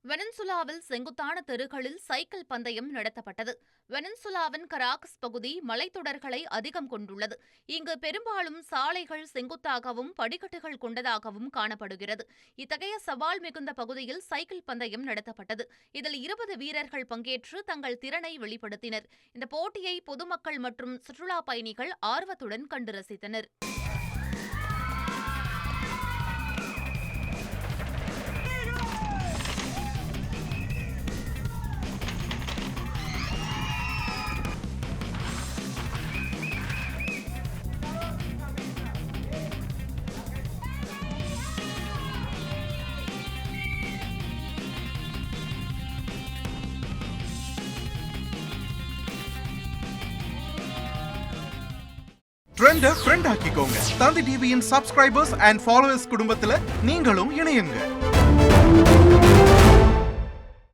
வெனிசுலாவில் செங்குத்தான தெருக்களில் சைக்கிள் பந்தயம் நடத்தப்பட்டது. வெனிசுலாவின் கராகஸ் பகுதி மலைத்தொடர்களை அதிகம் கொண்டுள்ளது. இங்கு பெரும்பாலும் சாலைகள் செங்குத்தாகவும் படிக்கட்டுகள் கொண்டதாகவும் காணப்படுகிறது. இத்தகைய சவால் மிகுந்த பகுதியில் சைக்கிள் பந்தயம் நடத்தப்பட்டது. இதில் 20 வீரர்கள் பங்கேற்று தங்கள் திறனை வெளிப்படுத்தினர். இந்த போட்டியை பொதுமக்கள் மற்றும் சுற்றுலாப் பயணிகள் ஆர்வத்துடன் கண்டு ரசித்தனர். ஃப்ரெண்ட் ஆக்கிக்கோங்க. தந்தி டிவியின் சப்ஸ்கிரைபர்ஸ் அண்ட் ஃபாலோவர்ஸ் குடும்பத்துல நீங்களும் இணையுங்க.